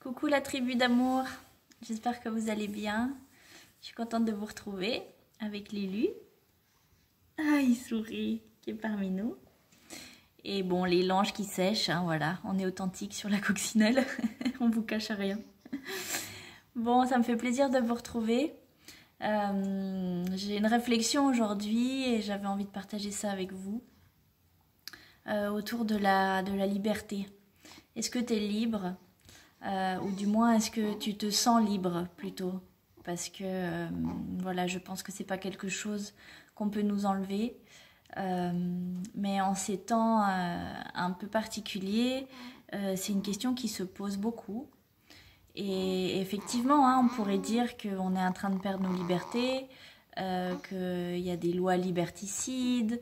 Coucou la tribu d'amour, j'espère que vous allez bien. Je suis contente de vous retrouver avec Lulu. Ah, il sourit, qui est parmi nous. Et bon, les langes qui sèchent, hein, voilà, on est authentique sur la coccinelle, on vous cache rien. Bon, ça me fait plaisir de vous retrouver. J'ai une réflexion aujourd'hui et j'avais envie de partager ça avec vous autour de la liberté. Est-ce que tu es libre ou du moins est-ce que tu te sens libre plutôt? Parce que voilà, je pense que c'est pas quelque chose qu'on peut nous enlever. Mais en ces temps un peu particuliers, c'est une question qui se pose beaucoup. Et effectivement, hein, on pourrait dire qu'on est en train de perdre nos libertés, qu'il y a des lois liberticides,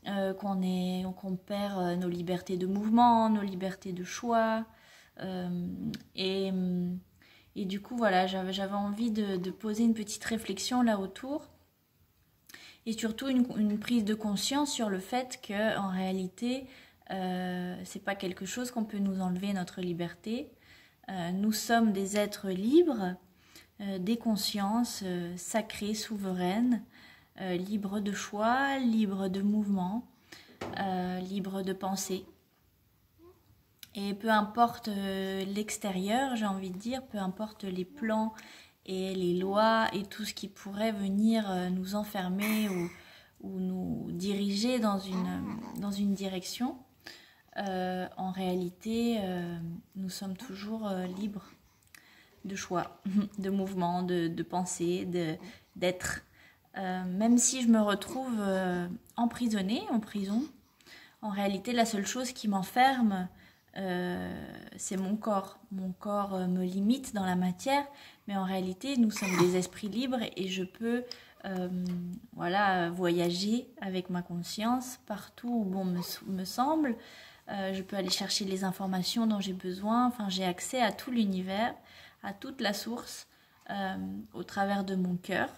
qu'on perd nos libertés de mouvement, nos libertés de choix. Euh, et, et du coup, voilà, j'avais envie de poser une petite réflexion là autour. Et surtout une prise de conscience sur le fait que en réalité, c'est pas quelque chose qu'on peut nous enlever notre liberté. Nous sommes des êtres libres, des consciences sacrées, souveraines, libres de choix, libres de mouvement, libres de pensée. Et peu importe l'extérieur, j'ai envie de dire, peu importe les plans et les lois et tout ce qui pourrait venir nous enfermer ou nous diriger dans une direction, en réalité, nous sommes toujours libres de choix, de mouvement, de pensée, d'être. Même si je me retrouve emprisonnée, en prison, en réalité, la seule chose qui m'enferme, c'est mon corps. Mon corps me limite dans la matière, mais en réalité, nous sommes des esprits libres et je peux voilà, voyager avec ma conscience partout où bon me semble. Je peux aller chercher les informations dont j'ai besoin. Enfin, j'ai accès à tout l'univers, à toute la source, au travers de mon cœur.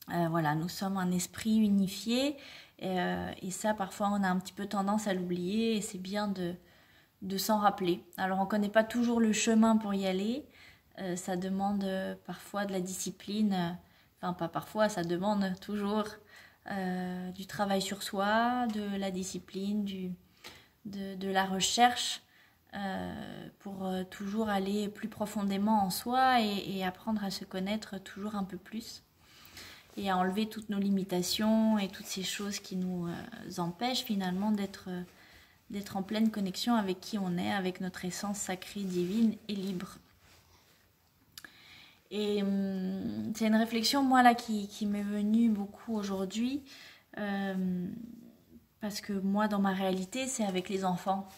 Voilà, nous sommes un esprit unifié et ça, parfois, on a un petit peu tendance à l'oublier et c'est bien de s'en rappeler. Alors, on ne connaît pas toujours le chemin pour y aller. Ça demande parfois de la discipline. Enfin, pas parfois, ça demande toujours du travail sur soi, de la discipline, de la recherche pour toujours aller plus profondément en soi et apprendre à se connaître toujours un peu plus et à enlever toutes nos limitations et toutes ces choses qui nous empêchent finalement d'être en pleine connexion avec qui on est, avec notre essence sacrée, divine et libre. Et c'est une réflexion, moi, là, qui m'est venue beaucoup aujourd'hui, parce que moi, dans ma réalité, c'est avec les enfants.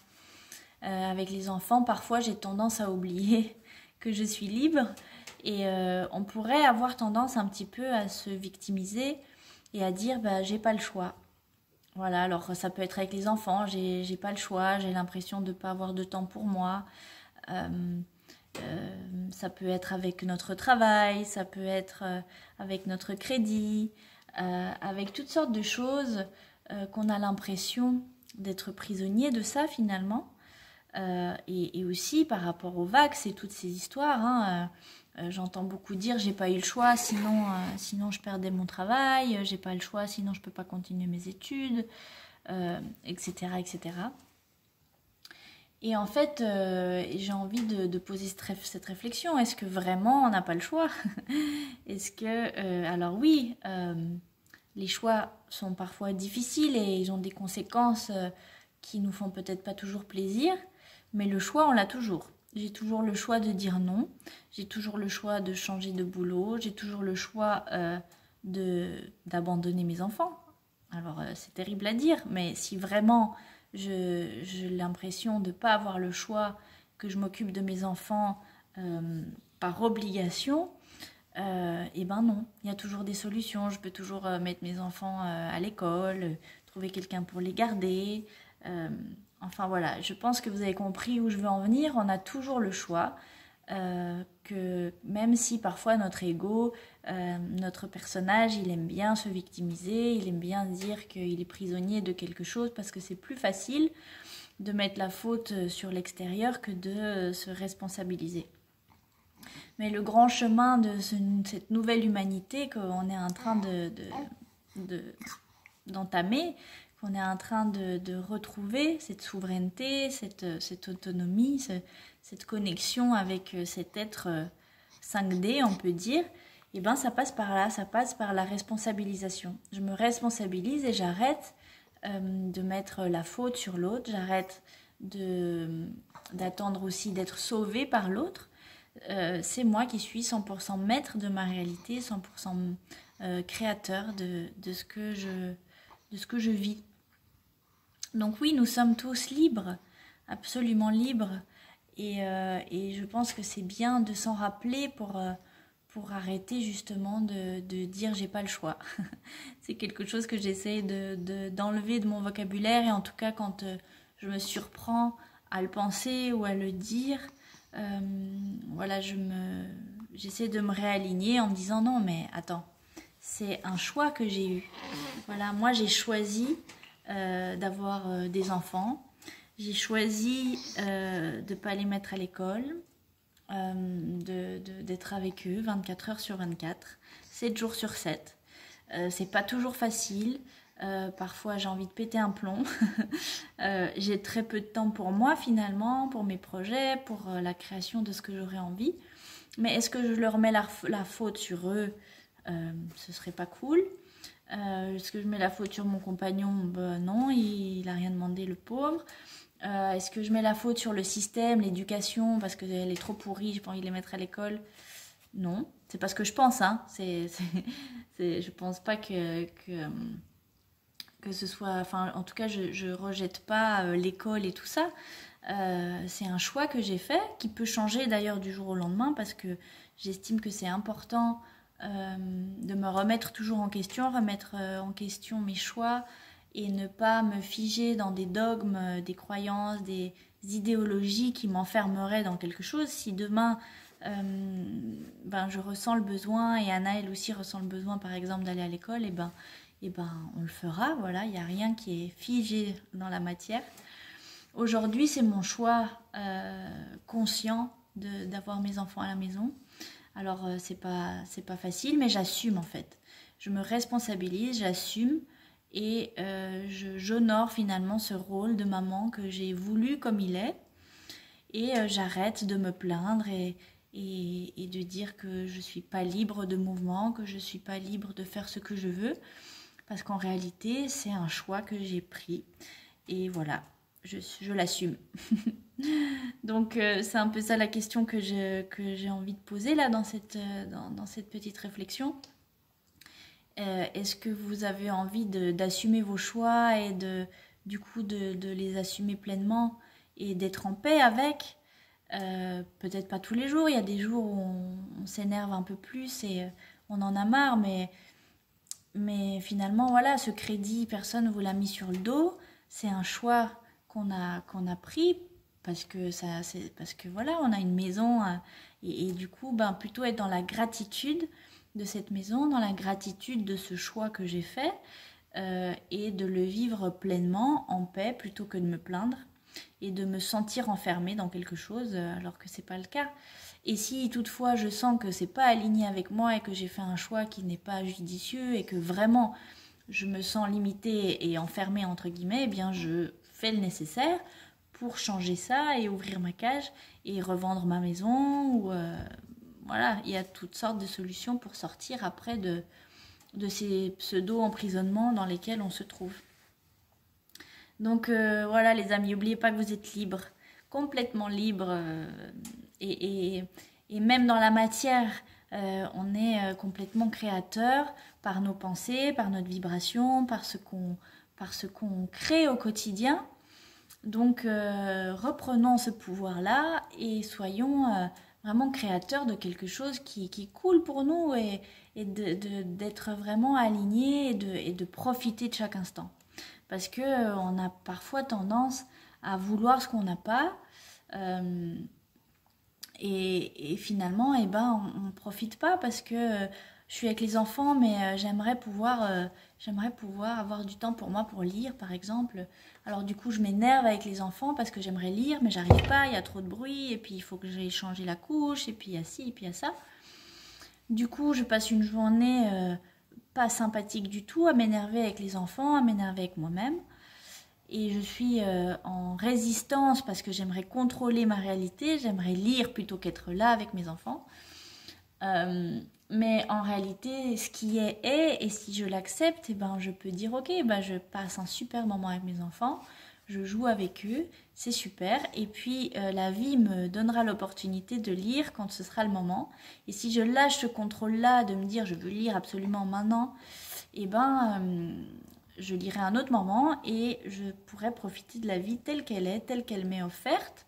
Avec les enfants, parfois, j'ai tendance à oublier que je suis libre, et on pourrait avoir tendance un petit peu à se victimiser et à dire, bah, j'ai pas le choix. Voilà, alors ça peut être avec les enfants, j'ai pas le choix, j'ai l'impression de pas avoir de temps pour moi. Ça peut être avec notre travail, ça peut être avec notre crédit, avec toutes sortes de choses qu'on a l'impression d'être prisonnier de ça finalement. Et aussi par rapport aux vax et toutes ces histoires, hein, j'entends beaucoup dire j'ai pas eu le choix, sinon je perdais mon travail, j'ai pas le choix, sinon je peux pas continuer mes études, etc., etc. Et en fait, j'ai envie de poser cette réflexion. Est-ce que vraiment on n'a pas le choix? Est-ce que... alors oui, les choix sont parfois difficiles et ils ont des conséquences qui nous font peut-être pas toujours plaisir, mais le choix, on l'a toujours. J'ai toujours le choix de dire non, j'ai toujours le choix de changer de boulot, j'ai toujours le choix d'abandonner mes enfants. Alors, c'est terrible à dire, mais si vraiment j'ai l'impression de ne pas avoir le choix, que je m'occupe de mes enfants par obligation, et ben non, il y a toujours des solutions. Je peux toujours mettre mes enfants à l'école, trouver quelqu'un pour les garder. Enfin voilà, je pense que vous avez compris où je veux en venir. On a toujours le choix. Que même si parfois notre ego, notre personnage, il aime bien se victimiser, il aime bien dire qu'il est prisonnier de quelque chose parce que c'est plus facile mettre la faute sur l'extérieur que de se responsabiliser. Mais le grand chemin de cette nouvelle humanité qu'on est en train d'entamer, qu'on est en train de retrouver, cette souveraineté, cette autonomie, cette connexion avec cet être 5D, on peut dire, et ben ça passe par là, ça passe par la responsabilisation. Je me responsabilise et j'arrête de mettre la faute sur l'autre, j'arrête d'attendre aussi d'être sauvée par l'autre. C'est moi qui suis 100% maître de ma réalité, 100% créateur de ce que je vis. Donc oui, nous sommes tous libres, absolument libres, et je pense que c'est bien de s'en rappeler pour arrêter justement de dire j'ai pas le choix. C'est quelque chose que j'essaie d'enlever de mon vocabulaire, et en tout cas quand je me surprends à le penser ou à le dire, voilà, j'essaie de me réaligner en me disant non mais attends, c'est un choix que j'ai eu. Voilà, moi j'ai choisi d'avoir des enfants, j'ai choisi de ne pas les mettre à l'école, d'être avec eux 24 heures sur 24, 7 jours sur 7. C'est pas toujours facile, parfois j'ai envie de péter un plomb. J'ai très peu de temps pour moi finalement, pour mes projets, pour la création de ce que j'aurais envie. Mais est-ce que je leur mets la faute sur eux? Ce serait pas cool. Est-ce que je mets la faute sur mon compagnon? Ben non, il a rien demandé, le pauvre. Est-ce que je mets la faute sur le système, l'éducation, parce qu'elle est trop pourrie, j'ai pas envie de les mettre à l'école? Non, c'est pas ce que je pense, hein. Je pense pas que ce soit... Enfin, en tout cas, je rejette pas l'école et tout ça. C'est un choix que j'ai fait, qui peut changer d'ailleurs du jour au lendemain, parce que j'estime que c'est important de me remettre toujours en question, remettre en question mes choix, et ne pas me figer dans des dogmes, des croyances, des idéologies qui m'enfermeraient dans quelque chose. Si demain, je ressens le besoin, et Anna, elle aussi ressent le besoin, par exemple, d'aller à l'école, et ben, on le fera. Voilà, il n'y a rien qui est figé dans la matière. Aujourd'hui, c'est mon choix conscient d'avoir mes enfants à la maison. Alors, c'est pas facile, mais j'assume en fait. Je me responsabilise, j'assume, et j'honore finalement ce rôle de maman que j'ai voulu comme il est. Et j'arrête de me plaindre et de dire que je ne suis pas libre de mouvement, que je ne suis pas libre de faire ce que je veux. Parce qu'en réalité, c'est un choix que j'ai pris. Et voilà, je l'assume. Donc c'est un peu ça la question que j'ai envie de poser là dans cette petite réflexion. Est-ce que vous avez envie d'assumer vos choix et du coup de les assumer pleinement et d'être en paix avec? Peut-être pas tous les jours, il y a des jours où on s'énerve un peu plus et on en a marre, mais finalement voilà, ce crédit, personne ne vous l'a mis sur le dos, c'est un choix qu'on a pris parce que voilà, on a une maison et du coup plutôt être dans la gratitude de cette maison, dans la gratitude de ce choix que j'ai fait, et de le vivre pleinement, en paix, plutôt que de me plaindre et de me sentir enfermée dans quelque chose alors que c'est pas le cas. Et si toutefois je sens que c'est pas aligné avec moi et que j'ai fait un choix qui n'est pas judicieux et que vraiment je me sens limitée et enfermée entre guillemets, eh bien je fais le nécessaire pour changer ça et ouvrir ma cage et revendre ma maison ou voilà, il y a toutes sortes de solutions pour sortir après de ces pseudo-emprisonnements dans lesquels on se trouve. Donc voilà les amis, n'oubliez pas que vous êtes libres, complètement libres, et même dans la matière, on est complètement créateur par nos pensées, par notre vibration, par ce qu'on crée au quotidien. Donc reprenons ce pouvoir-là et soyons vraiment créateurs de quelque chose qui coule pour nous et d'être vraiment alignés et de profiter de chaque instant. Parce qu'on a parfois tendance à vouloir ce qu'on n'a pas et finalement on ne profite pas parce que je suis avec les enfants, mais j'aimerais pouvoir avoir du temps pour moi pour lire, par exemple. Alors du coup, je m'énerve avec les enfants parce que j'aimerais lire, mais j'arrive pas, il y a trop de bruit, et puis il faut que j'aille changer la couche, et puis il y a ci, et puis il y a ça. Du coup, je passe une journée pas sympathique du tout, à m'énerver avec les enfants, à m'énerver avec moi-même. Et je suis en résistance parce que j'aimerais contrôler ma réalité, j'aimerais lire plutôt qu'être là avec mes enfants. Mais en réalité, ce qui est, et si je l'accepte, eh ben, je peux dire ok, ben, je passe un super moment avec mes enfants, je joue avec eux, c'est super. Et puis la vie me donnera l'opportunité de lire quand ce sera le moment. Et si je lâche ce contrôle-là de me dire je veux lire absolument maintenant, eh ben, je lirai à un autre moment et je pourrai profiter de la vie telle qu'elle est, telle qu'elle m'est offerte.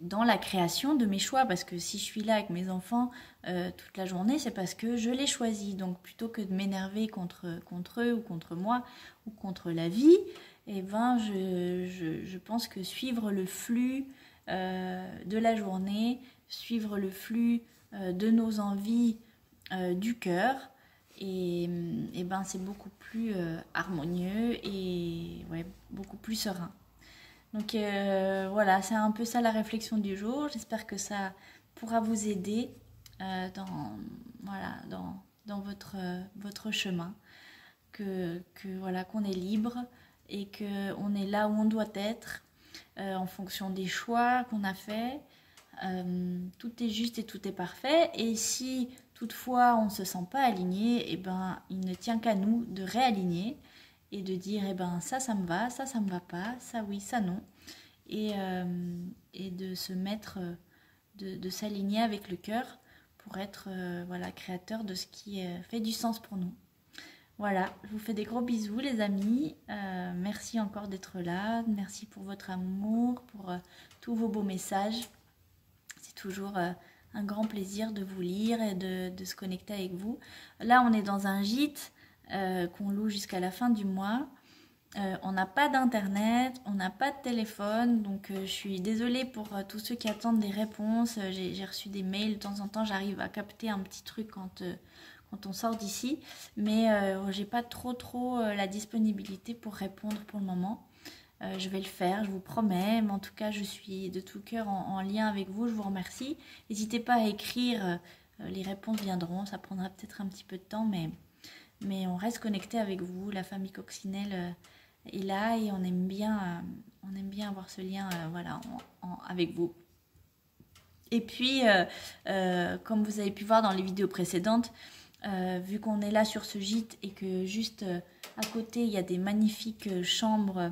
Dans la création de mes choix, parce que si je suis là avec mes enfants toute la journée, c'est parce que je l'ai choisi. Donc plutôt que de m'énerver contre eux ou contre moi ou contre la vie, eh ben, je pense que suivre le flux de la journée, suivre le flux de nos envies du cœur, et ben, c'est beaucoup plus harmonieux et ouais, beaucoup plus serein. Donc voilà, c'est un peu ça la réflexion du jour. J'espère que ça pourra vous aider dans votre chemin. Voilà, qu'on est libre et qu'on est là où on doit être en fonction des choix qu'on a faits. Tout est juste et tout est parfait. Et si toutefois on ne se sent pas aligné, eh ben, il ne tient qu'à nous de réaligner et de dire eh ben, ça me va, ça me va pas, ça oui, ça non. Et de se mettre, de s'aligner avec le cœur pour être voilà, créateur de ce qui fait du sens pour nous. Voilà, je vous fais des gros bisous les amis. Merci encore d'être là. Merci pour votre amour, pour tous vos beaux messages. C'est toujours un grand plaisir de vous lire et de se connecter avec vous. Là, on est dans un gîte qu'on loue jusqu'à la fin du mois. On n'a pas d'internet, on n'a pas de téléphone, donc je suis désolée pour tous ceux qui attendent des réponses. J'ai reçu des mails de temps en temps, j'arrive à capter un petit truc quand on sort d'ici, mais j'ai pas trop la disponibilité pour répondre pour le moment. Je vais le faire, je vous promets, mais en tout cas je suis de tout cœur en lien avec vous, je vous remercie. N'hésitez pas à écrire, les réponses viendront, ça prendra peut-être un petit peu de temps, mais on reste connecté avec vous, la famille Coccinelle est là et on aime bien avoir ce lien voilà, avec vous. Et puis, comme vous avez pu voir dans les vidéos précédentes, vu qu'on est là sur ce gîte et que juste à côté il y a des magnifiques chambres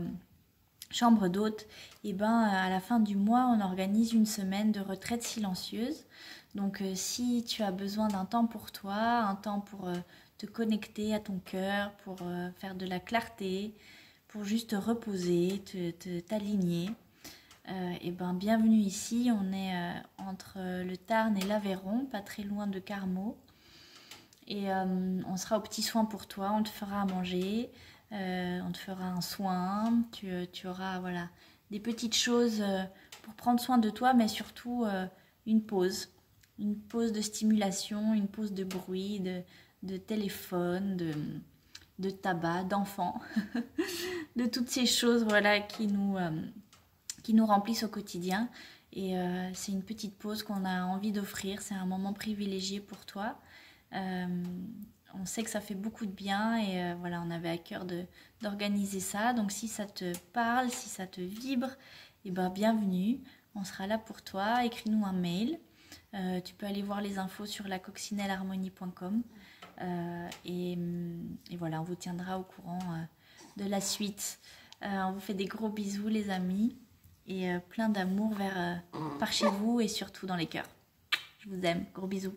d'hôtes, et ben à la fin du mois on organise une semaine de retraite silencieuse. Donc si tu as besoin d'un temps pour toi, un temps pour te connecter à ton cœur, pour faire de la clarté, pour juste te reposer, t'aligner, et ben bienvenue ici. On est entre le Tarn et l'Aveyron, pas très loin de Carmaux. Et on sera aux petits soins pour toi, on te fera à manger, on te fera un soin, tu auras voilà, des petites choses pour prendre soin de toi, mais surtout une pause de stimulation, une pause de bruit, de téléphone, de tabac, d'enfants, de toutes ces choses voilà, qui nous remplissent au quotidien. Et c'est une petite pause qu'on a envie d'offrir, c'est un moment privilégié pour toi. On sait que ça fait beaucoup de bien et voilà, on avait à cœur d'organiser ça. Donc si ça te parle, si ça te vibre, et ben bienvenue, on sera là pour toi. Écris-nous un mail, tu peux aller voir les infos sur lacoccinelleharmonie.com et voilà, on vous tiendra au courant de la suite. On vous fait des gros bisous les amis et plein d'amour par chez vous et surtout dans les cœurs. Je vous aime, gros bisous.